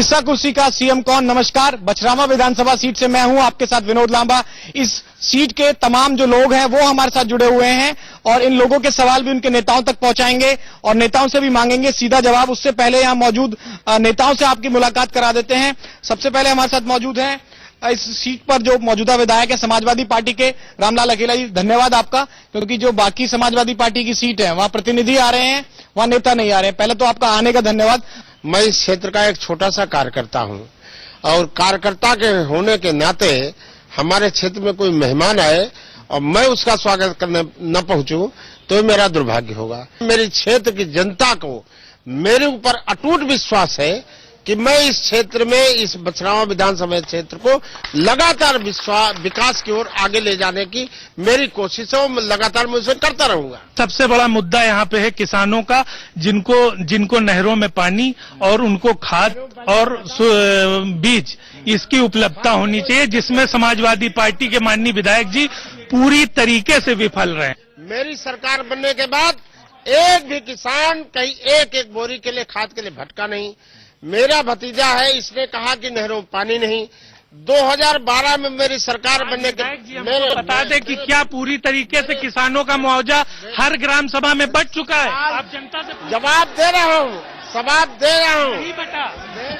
किस्सा कुर्सी का सीएम कौन। नमस्कार, बछरावा विधानसभा सीट से मैं हूं आपके साथ विनोद लांबा। इस सीट के तमाम जो लोग हैं वो हमारे साथ जुड़े हुए हैं और इन लोगों के सवाल भी उनके नेताओं तक पहुंचाएंगे और नेताओं से भी मांगेंगे सीधा जवाब। उससे पहले यहां मौजूद नेताओं से आपकी मुलाकात करा देते हैं। सबसे पहले हमारे साथ मौजूद हैं इस सीट पर जो मौजूदा विधायक है समाजवादी पार्टी के रामलाल अकेला जी। धन्यवाद आपका, क्योंकि जो बाकी समाजवादी पार्टी की सीट है वहां प्रतिनिधि आ रहे हैं, वहां नेता नहीं आ रहे हैं। पहले तो आपका आने का धन्यवाद। मैं इस क्षेत्र का एक छोटा सा कार्यकर्ता हूं और कार्यकर्ता के होने के नाते हमारे क्षेत्र में कोई मेहमान आए और मैं उसका स्वागत करने न पहुंचूं तो मेरा दुर्भाग्य होगा। मेरे क्षेत्र की जनता को मेरे ऊपर अटूट विश्वास है कि मैं इस क्षेत्र में, इस बछरावा विधानसभा क्षेत्र को लगातार विकास की ओर आगे ले जाने की मेरी कोशिश है और लगातार मैं उसे करता रहूंगा। सबसे बड़ा मुद्दा यहाँ पे है किसानों का, जिनको नहरों में पानी और उनको खाद और बीज इसकी उपलब्धता होनी चाहिए, जिसमें समाजवादी पार्टी के माननीय विधायक जी पूरी तरीके से विफल रहे। मेरी सरकार बनने के बाद एक भी किसान कहीं एक बोरी के लिए, खाद के लिए भटका नहीं। मेरा भतीजा है, इसने कहा कि नहरों में पानी नहीं। 2012 में मेरी सरकार बनने के बता दें कि क्या पूरी तरीके से किसानों का मुआवजा हर ग्राम सभा में बट चुका है? आप जनता से जवाब दे रहा हूँ, जवाब दे रहा हूँ। नहीं बटा,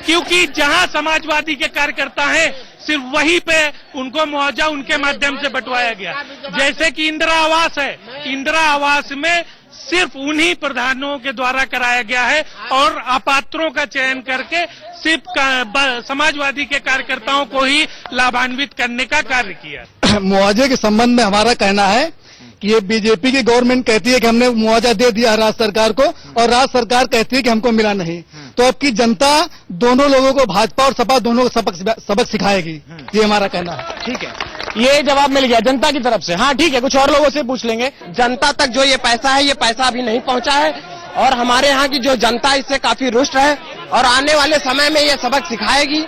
क्योंकि जहाँ समाजवादी के कार्यकर्ता हैं सिर्फ वहीं पे उनको मुआवजा उनके माध्यम से बंटवाया गया। जैसे कि इंदिरा आवास है, इंदिरा आवास में सिर्फ उन्हीं प्रधानों के द्वारा कराया गया है और अपात्रों का चयन करके सिर्फ समाजवादी के कार्यकर्ताओं को ही लाभान्वित करने का कार्य किया। मुआवजे के संबंध में हमारा कहना है कि ये बीजेपी की गवर्नमेंट कहती है कि हमने मुआवजा दे दिया राज्य सरकार को और राज्य सरकार कहती है कि हमको मिला नहीं। तो अब की जनता दोनों लोगों को, भाजपा और सपा दोनों को सबक सिखाएगी, ये हमारा कहना है। ठीक है, ये जवाब मिल गया जनता की तरफ से। हाँ ठीक है, कुछ और लोगों से पूछ लेंगे। जनता तक जो ये पैसा है, ये पैसा अभी नहीं पहुंचा है और हमारे यहाँ की जो जनता इससे काफी रुष्ट है और आने वाले समय में ये सबक सिखाएगी,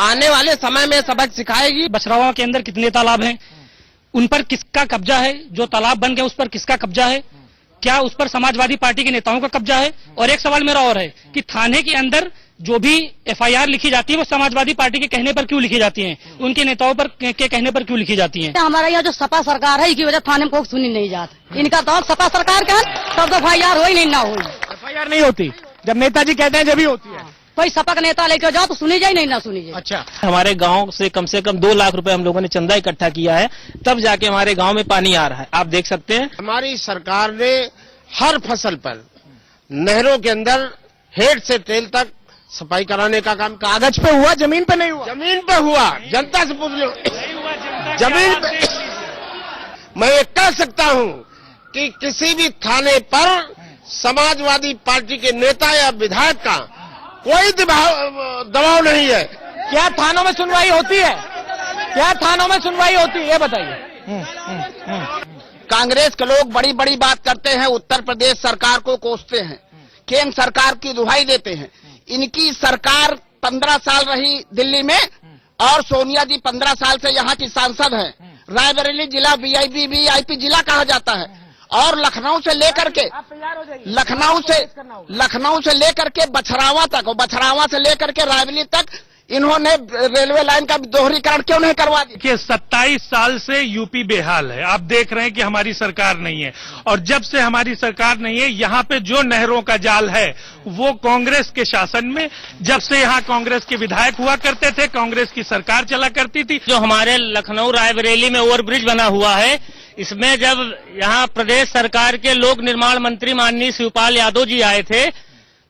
आने वाले समय में सबक सिखाएगी। बछरावा के अंदर कितने तालाब हैं, उन पर किसका कब्जा है, जो तालाब बन गए उस पर किसका कब्जा है, क्या उस पर समाजवादी पार्टी के नेताओं का कब्जा है? और एक सवाल मेरा और है कि थाने के अंदर जो भी एफआईआर लिखी जाती है वो समाजवादी पार्टी के कहने पर क्यों लिखी जाती हैं, उनके नेताओं पर के कहने पर क्यों लिखी जाती हैं? हमारे यहाँ जो सपा सरकार है इसकी वजह थाने में कोई सुनी नहीं जाती। इनका तो सपा सरकार का तब तो एफआईआर हो ही नहीं, ना हो एफआईआर नहीं होती, जब नेताजी कहते हैं जब ही होती है। कोई सपा का नेता लेकर जाओ तो सुनी जाए, नहीं ना सुनी जाए। अच्छा, हमारे गांव से कम 2 लाख रुपए हम लोगों ने चंदा इकट्ठा किया है, तब जाके हमारे गांव में पानी आ रहा है। आप देख सकते हैं हमारी सरकार ने हर फसल पर नहरों के अंदर हेड से टेल तक सफाई कराने का काम। कागज पे हुआ, जमीन पे नहीं हुआ। जमीन पे हुआ, जनता से पूछ लो। जमीन पे मैं ये कह सकता हूँ कि किसी भी थाने पर समाजवादी पार्टी के नेता या विधायक का कोई दबाव नहीं है। क्या थानों में सुनवाई होती है? क्या थानों में सुनवाई होती है, ये बताइए। कांग्रेस के लोग बड़ी बड़ी बात करते हैं, उत्तर प्रदेश सरकार को कोसते हैं, केंद्र सरकार की दुहाई देते हैं। इनकी सरकार 15 साल रही दिल्ली में और सोनिया जी 15 साल से यहाँ की सांसद हैं। रायबरेली जिला वीआईपी जिला कहा जाता है और लखनऊ से लेकर के बछरावा तक और बछरावा से लेकर के रायबरेली तक इन्होंने रेलवे लाइन का दोहरीकरण क्यों नहीं करवा दिया? कि 27 साल से यूपी बेहाल है। आप देख रहे हैं कि हमारी सरकार नहीं है और जब से हमारी सरकार नहीं है यहाँ पे जो नहरों का जाल है वो कांग्रेस के शासन में, जब से यहाँ कांग्रेस के विधायक हुआ करते थे, कांग्रेस की सरकार चला करती थी। जो हमारे लखनऊ रायबरेली में ओवरब्रिज बना हुआ है, इसमें जब यहाँ प्रदेश सरकार के लोक निर्माण मंत्री माननीय शिवपाल यादव जी आए थे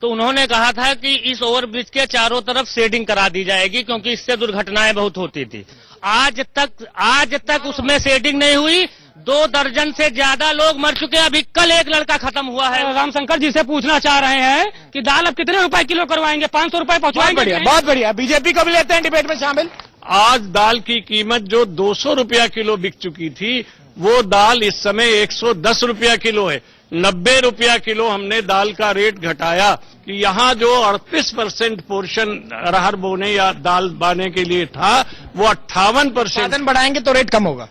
तो उन्होंने कहा था कि इस ओवरब्रिज के चारों तरफ शेडिंग करा दी जाएगी क्योंकि इससे दुर्घटनाएं बहुत होती थी। आज तक उसमें शेडिंग नहीं हुई। 2 दर्जन से ज्यादा लोग मर चुके हैं। अभी कल एक लड़का खत्म हुआ है। रामशंकर जी से पूछना चाह रहे हैं कि दाल अब कितने रुपए किलो करवाएंगे? 500 रुपए पहुंचवाएंगे? बहुत बढ़िया। बीजेपी को भी लेते हैं डिबेट में शामिल। आज दाल की कीमत जो 200 रुपया किलो बिक चुकी थी वो दाल इस समय 110 रुपया किलो है। 90 रुपया किलो हमने दाल का रेट घटाया कि यहाँ जो 38% पोर्शन अरहर बोने या दाल बाने के लिए था वो 58% उत्पादन बढ़ाएंगे तो रेट कम होगा।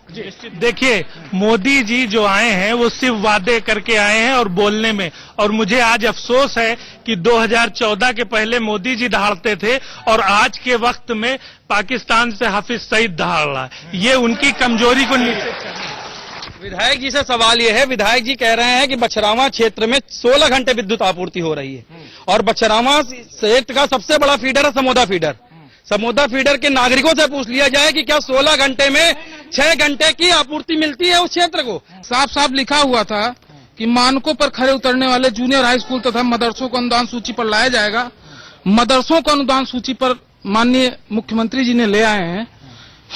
देखिए, मोदी जी जो आए हैं वो सिर्फ वादे करके आए हैं और बोलने में, और मुझे आज अफसोस है कि 2014 के पहले मोदी जी दहाड़ते थे और आज के वक्त में पाकिस्तान से हाफिज सईद दहाड़ रहा है। ये उनकी कमजोरी को विधायक जी से सवाल ये है, विधायक जी कह रहे हैं कि बछरावा क्षेत्र में 16 घंटे विद्युत आपूर्ति हो रही है और बछरावा क्षेत्र का सबसे बड़ा फीडर है समोदा फीडर। समोदा फीडर के नागरिकों से पूछ लिया जाए कि क्या 16 घंटे में 6 घंटे की आपूर्ति मिलती है उस क्षेत्र को। साफ साफ लिखा हुआ था कि मानकों पर खरे उतरने वाले जूनियर हाई स्कूल तथा मदरसों को अनुदान सूची पर लाया जाएगा। मदरसों को अनुदान सूची पर माननीय मुख्यमंत्री जी ने ले आए हैं।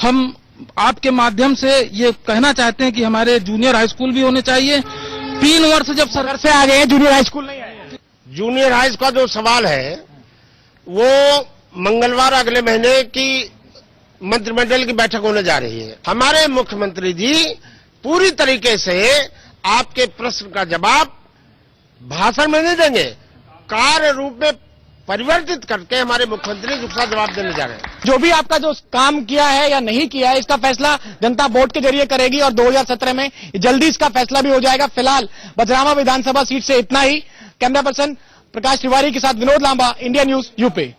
हम आपके माध्यम से ये कहना चाहते हैं कि हमारे जूनियर हाई स्कूल भी होने चाहिए। 3 वर्ष जब सरकार से आ गए हैं, जूनियर हाई स्कूल नहीं आए। जूनियर हाई का जो सवाल है वो मंगलवार अगले महीने की मंत्रिमंडल की बैठक होने जा रही है। हमारे मुख्यमंत्री जी पूरी तरीके से आपके प्रश्न का जवाब भाषण में नहीं देंगे, कार्य रूप में परिवर्तित करके हमारे मुख्यमंत्री उसका जवाब देने जा रहे हैं। जो भी आपका जो काम किया है या नहीं किया है, इसका फैसला जनता वोट के जरिए करेगी और 2017 में जल्दी इसका फैसला भी हो जाएगा। फिलहाल बछरावा विधानसभा सीट से इतना ही। कैमरा पर्सन प्रकाश तिवारी के साथ Vinod Lamba, India news UP.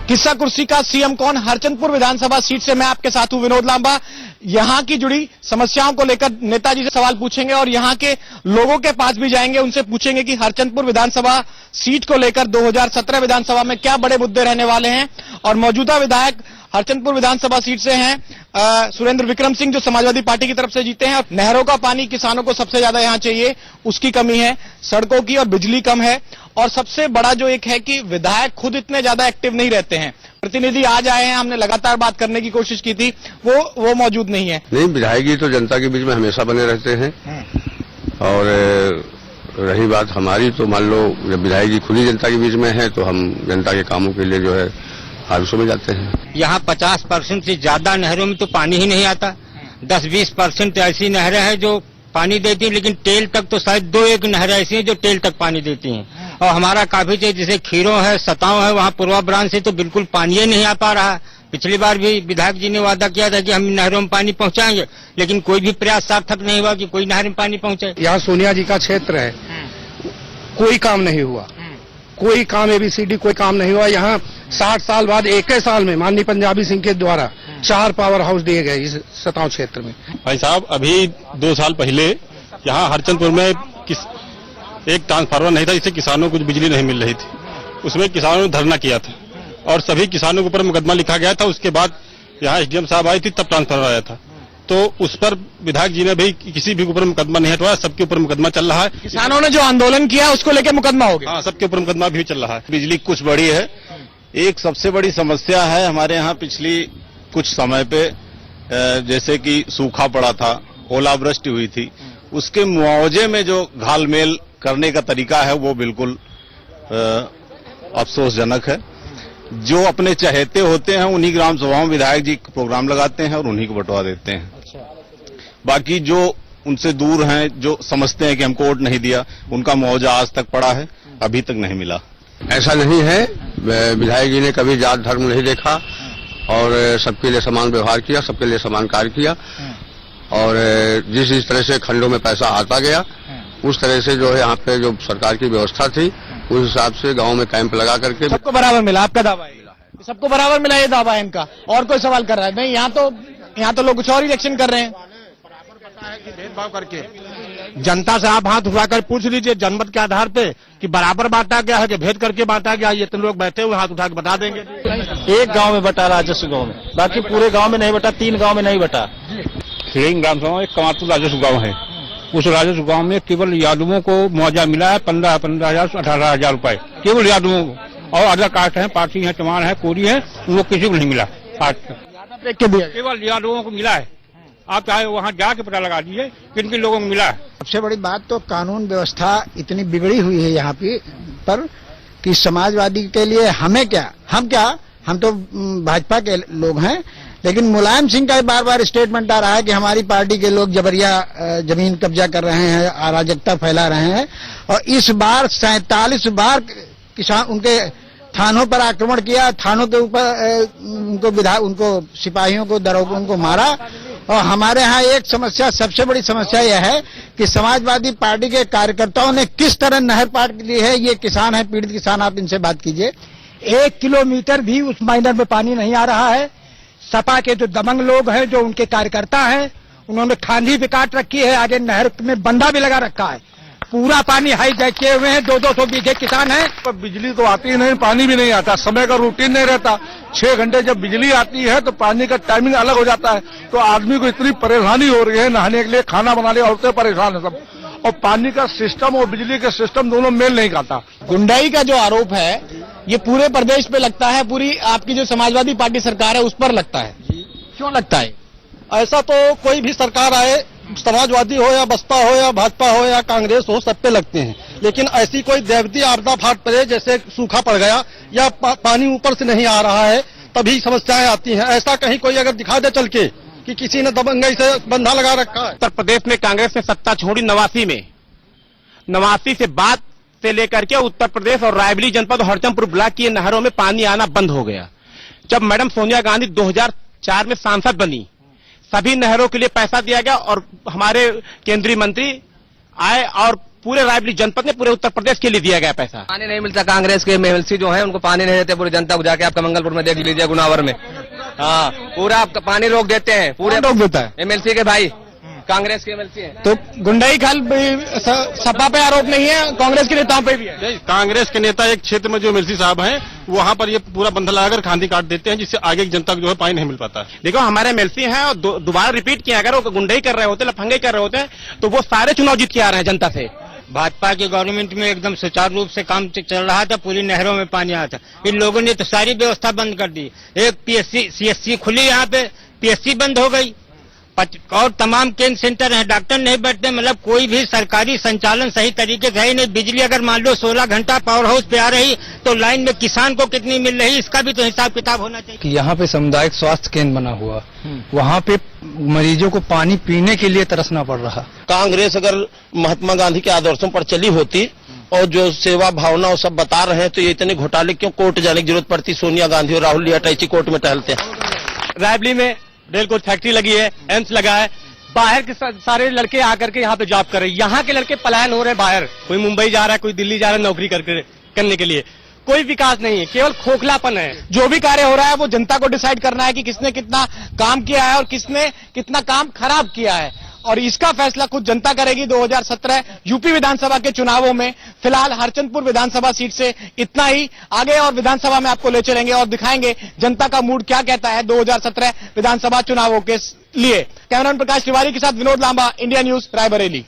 Kissa Kursi का सीएम कौन, हरचंदपुर विधानसभा सीट से मैं आपके साथ हूं विनोद लांबा। यहां की जुड़ी समस्याओं को लेकर नेताजी से सवाल पूछेंगे और यहां के लोगों के पास भी जाएंगे, उनसे पूछेंगे कि हरचंदपुर विधानसभा सीट को लेकर 2017 विधानसभा में क्या बड़े मुद्दे रहने वाले हैं। और मौजूदा विधायक हरचंदपुर विधानसभा सीट से हैं सुरेंद्र विक्रम सिंह, जो समाजवादी पार्टी की तरफ से जीते हैं। और नहरों का पानी किसानों को सबसे ज्यादा यहां चाहिए, उसकी कमी है, सड़कों की और बिजली कम है। और सबसे बड़ा जो एक है कि विधायक खुद इतने ज्यादा एक्टिव नहीं रहते हैं। प्रतिनिधि आज आए हैं, हमने लगातार बात करने की कोशिश की थी, वो मौजूद नहीं है। नहीं, विधायक तो जनता के बीच में हमेशा बने रहते हैं। और रही बात हमारी, तो मान लो जब विधायक जी खुद ही जनता के बीच में है तो हम जनता के कामों के लिए जो है हादसों में जाते हैं। यहाँ 50% से ज्यादा नहरों में तो पानी ही नहीं आता। 10-20% ऐसी नहरें हैं जो पानी देती हैं, लेकिन टेल तक तो शायद 2-1 नहरें ऐसी हैं जो टेल तक पानी देती हैं। और हमारा काफी जैसे खीरों है, सताव है, वहाँ पूर्वा ब्रांच से तो बिल्कुल पानी ही नहीं आ पा रहा। पिछली बार भी विधायक जी ने वादा किया था कि हम नहरों में पानी पहुंचाएंगे, लेकिन कोई भी प्रयास सार्थक नहीं हुआ कि कोई नहर में पानी पहुंचे। यहाँ सोनिया जी का क्षेत्र है, कोई काम नहीं हुआ, कोई काम ABCD कोई काम नहीं हुआ। यहाँ 60 साल बाद एक ही साल में माननीय पंजाबी सिंह के द्वारा 4 पावर हाउस दिए गए इस सताव क्षेत्र में। भाई साहब, अभी 2 साल पहले यहाँ हरचंदपुर में एक ट्रांसफार्मर नहीं था, जिससे किसानों को बिजली नहीं मिल रही थी। उसमें किसानों ने धरना किया था और सभी किसानों के ऊपर मुकदमा लिखा गया था। उसके बाद यहाँ SDM साहब आई थी, तब ट्रांसफार्मर आया था, तो उस पर विधायक जी ने भी किसी भी ऊपर मुकदमा नहीं हटवाया, सबके ऊपर मुकदमा चल रहा है। किसानों ने जो आंदोलन किया उसको लेकर मुकदमा हो गया। हाँ, सबके ऊपर मुकदमा भी चल रहा है। बिजली कुछ बड़ी है। एक सबसे बड़ी समस्या है हमारे यहाँ पिछली कुछ समय पे, जैसे कि सूखा पड़ा था, ओलावृष्टि हुई थी, उसके मुआवजे में जो घालमेल करने का तरीका है वो बिल्कुल अफसोसजनक है। जो अपने चहेते होते हैं उन्हीं ग्राम सभाओं में विधायक जी प्रोग्राम लगाते हैं और उन्हीं को बंटवा देते हैं। बाकी जो उनसे दूर हैं, जो समझते हैं कि हमको वोट नहीं दिया, उनका मुआवजा आज तक पड़ा है, अभी तक नहीं मिला। ऐसा नहीं है, विधायक जी ने कभी जात धर्म नहीं देखा और सबके लिए समान व्यवहार किया, सबके लिए समान कार्य किया। और जिस तरह से खंडों में पैसा आता गया, उस तरह से जो है यहाँ पे जो सरकार की व्यवस्था थी, उस हिसाब से गांव में कैंप लगा करके सबको बराबर मिला। आपका दावा है सबको बराबर मिला, ये दावा है इनका। और कोई सवाल कर रहा है? नहीं, यहाँ तो लोग कुछ और इलेक्शन कर रहे हैं। भेदभाव करके जनता से आप हाथ उठाकर पूछ लीजिए जनमत के आधार पे कि बराबर बांटा गया है कि भेद करके बांटा गया। ये इतने लोग बैठे हुए हाथ उठा के बता देंगे। एक गांव में बटा, राजस्व गांव में, बाकी पूरे गांव में नहीं बटा, 3 गांव में नहीं बटा। खेड़िंग ग्राम सभा एक कमातुर राजस्व गाँव है। उस राजस्व गाँव में केवल यादवों को मुआवजा मिला है 15,000 से 18,000 रुपए, केवल यादवों को। और अदर कास्ट है, पार्टी है, चमार है, कोरी है, उनको किसी को नहीं मिला। केवल यादवों को मिला है। आप चाहे वहाँ जाके पता लगा दीजिए किन किन लोगों को मिला है। सबसे बड़ी बात तो कानून व्यवस्था इतनी बिगड़ी हुई है यहाँ पर कि समाजवादी के लिए हमें क्या, हम तो भाजपा के लोग हैं, लेकिन मुलायम सिंह का बार बार स्टेटमेंट आ रहा है कि हमारी पार्टी के लोग जबरिया जमीन कब्जा कर रहे हैं, अराजकता फैला रहे हैं। और इस बार 47 बार किसान उनके थानों पर आक्रमण किया, थानों के ऊपर उनको सिपाहियों को, दरोगों को मारा। और हमारे यहाँ एक समस्या, सबसे बड़ी समस्या यह है कि समाजवादी पार्टी के कार्यकर्ताओं ने किस तरह नहर पार ली है। ये किसान है, पीड़ित किसान, आप इनसे बात कीजिए। 1 किलोमीटर भी उस माइनर में पानी नहीं आ रहा है। सपा के जो दबंग लोग हैं, जो उनके कार्यकर्ता हैं, उन्होंने खांधी भी काट रखी है, आगे नहर में बंधा भी लगा रखा है। पूरा पानी हाईजैक किए हुए हैं। 200 बीघे किसान हैं। तो बिजली तो आती नहीं, पानी भी नहीं आता, समय का रूटीन नहीं रहता। 6 घंटे जब बिजली आती है तो पानी का टाइमिंग अलग हो जाता है। तो आदमी को इतनी परेशानी हो रही है, नहाने के लिए, खाना बनाने, औरतें परेशान है सब। और पानी का सिस्टम और बिजली का सिस्टम दोनों मेल नहीं खाता। गुंडाई का जो आरोप है ये पूरे प्रदेश पे लगता है, पूरी आपकी जो समाजवादी पार्टी सरकार है उस पर लगता है। क्यों लगता है ऐसा? तो कोई भी सरकार आए, समाजवादी हो या बसपा हो या भाजपा हो या कांग्रेस हो, सब पे लगते हैं। लेकिन ऐसी कोई दैवीय आपदा फाट पड़े, जैसे सूखा पड़ गया या पानी ऊपर से नहीं आ रहा है, तभी समस्याएं आती हैं। ऐसा कहीं कोई अगर दिखा दे चल के कि किसी ने दबंगई से बंधा लगा रखा है। उत्तर प्रदेश में कांग्रेस ने सत्ता छोड़ी 89 से बाद से लेकर के उत्तर प्रदेश और रायबरेली जनपद हरचंदपुर ब्लॉक की नहरों में पानी आना बंद हो गया। जब मैडम सोनिया गांधी 2004 में सांसद बनी, सभी नहरों के लिए पैसा दिया गया और हमारे केंद्रीय मंत्री आए और पूरे रायबरेली जनपद में, पूरे उत्तर प्रदेश के लिए दिया गया पैसा। पानी नहीं मिलता। कांग्रेस के एमएलसी जो है उनको पानी नहीं देते पूरी जनता को। जाके आपका मंगलपुर में देख लीजिए, गुनावर में, हाँ, पूरा पानी रोक देते हैं। पूरे रोक देता है एमएलसी के भाई, कांग्रेस के एमएलसी हैं। तो गुंडाई खाल सपा पे आरोप नहीं है, कांग्रेस के नेताओं पे भी है। कांग्रेस के नेता एक क्षेत्र में जो एमएलसी साहब हैं, वहां पर ये पूरा बंधा लगाकर खांधी काट देते हैं, जिससे आगे की जनता को जो है पानी नहीं मिल पाता। देखो हमारे एमएलसी हैं और दोबारा रिपीट किया, अगर वो गुंडाई कर रहे होते, लफंगे कर रहे होते तो वो सारे चुनाव जीत के आ रहे हैं जनता से। भाजपा की गवर्नमेंट में एकदम सुचारू रूप से काम चल रहा था, पूरी नहरों में पानी आया था। इन लोगों ने तो सारी व्यवस्था बंद कर दी। एक पीएससी सीएससी खुली, यहाँ पे पीएससी बंद हो गई और तमाम केंद्र सेंटर हैं, डॉक्टर नहीं बैठते। मतलब कोई भी सरकारी संचालन सही तरीके से है ही नहीं। बिजली अगर मान लो 16 घंटा पावर हाउस पे आ रही तो लाइन में किसान को कितनी मिल रही, इसका भी तो हिसाब किताब होना चाहिए। कि यहाँ पे सामुदायिक स्वास्थ्य केंद्र बना हुआ, वहाँ पे मरीजों को पानी पीने के लिए तरसना पड़ रहा। कांग्रेस अगर महात्मा गांधी के आदर्शों पर चली होती और जो सेवा भावना वो सब बता रहे हैं, तो ये इतने घोटाले क्यों कोर्ट जाने की जरूरत पड़ती? सोनिया गांधी और राहुल लियाटाइची कोर्ट में टहलते हैं। रायबरेली में रेल कोच फैक्ट्री लगी है, एम्स लगा है, बाहर के सारे लड़के आकर के यहाँ पे जॉब कर रहे हैं। यहाँ के लड़के पलायन हो रहे हैं बाहर, कोई मुंबई जा रहा है, कोई दिल्ली जा रहा है नौकरी करने के लिए। कोई विकास नहीं है, केवल खोखलापन है। जो भी कार्य हो रहा है वो जनता को डिसाइड करना है कि किसने कितना काम किया है और किसने कितना काम खराब किया है, और इसका फैसला खुद जनता करेगी 2017 यूपी विधानसभा के चुनावों में। फिलहाल हरचंदपुर विधानसभा सीट से इतना ही। आगे और विधानसभा में आपको ले चलेंगे और दिखाएंगे जनता का मूड क्या कहता है 2017 विधानसभा चुनावों के लिए। कैमरामैन प्रकाश तिवारी के साथ विनोद लांबा, इंडिया न्यूज, रायबरेली।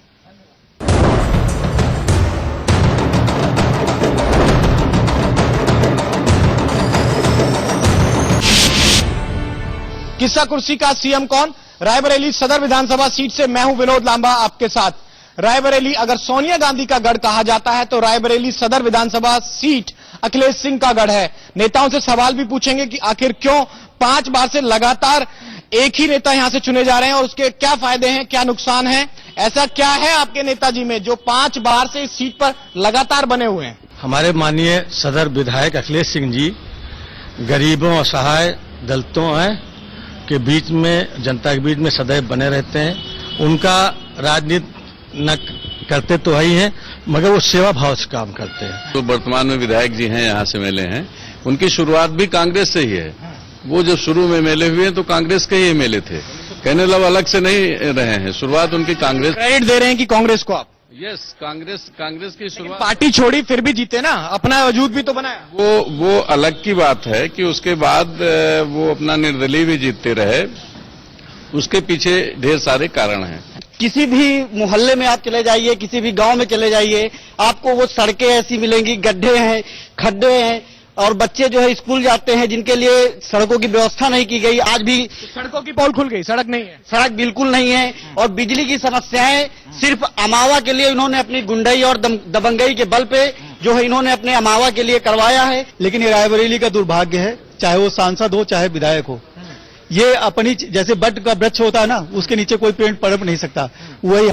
किस्सा कुर्सी का सीएम कौन? रायबरेली सदर विधानसभा सीट से मैं हूं विनोद लांबा आपके साथ। रायबरेली अगर सोनिया गांधी का गढ़ कहा जाता है तो रायबरेली सदर विधानसभा सीट अखिलेश सिंह का गढ़ है। नेताओं से सवाल भी पूछेंगे कि आखिर क्यों 5 बार से लगातार एक ही नेता यहां से चुने जा रहे हैं और उसके क्या फायदे हैं, क्या नुकसान है, ऐसा क्या है आपके नेताजी में जो 5 बार से इस सीट पर लगातार बने हुए हैं? हमारे माननीय सदर विधायक अखिलेश सिंह जी गरीबों, असहाय, दलितों के बीच में, जनता के बीच में सदैव बने रहते हैं। उनका राजनीति न करते तो ही हैं, मगर वो सेवा भाव से काम करते हैं। तो वर्तमान में विधायक जी हैं, यहाँ से मिले हैं, उनकी शुरुआत भी कांग्रेस से ही है। वो जब शुरू में मेले हुए तो कांग्रेस के ही मेले थे, कहने लगा अलग से नहीं रहे हैं। शुरुआत उनकी कांग्रेस। क्रेडिट दे रहे हैं कि कांग्रेस को आप? यस, कांग्रेस की शुरुआत। पार्टी छोड़ी फिर भी जीते ना, अपना वजूद भी तो बनाया। वो अलग की बात है कि उसके बाद वो अपना निर्दलीय भी जीतते रहे, उसके पीछे ढेर सारे कारण हैं। किसी भी मोहल्ले में आप चले जाइए, किसी भी गांव में चले जाइए, आपको वो सड़कें ऐसी मिलेंगी, गड्ढे हैं, खड्डे हैं, और बच्चे जो है स्कूल जाते हैं जिनके लिए सड़कों की व्यवस्था नहीं की गई। आज भी सड़कों की पोल खुल गई, सड़क नहीं है, सड़क बिल्कुल नहीं है। और बिजली की समस्याएं सिर्फ अमावा के लिए इन्होंने अपनी गुंडाई और दबंगई के बल पे जो है इन्होंने अपने अमावा के लिए करवाया है। लेकिन ये रायबरेली का दुर्भाग्य है, चाहे वो सांसद हो चाहे विधायक हो, ये अपनी जैसे बट का वृक्ष होता है ना, उसके नीचे कोई पेड़ पनप नहीं सकता, वही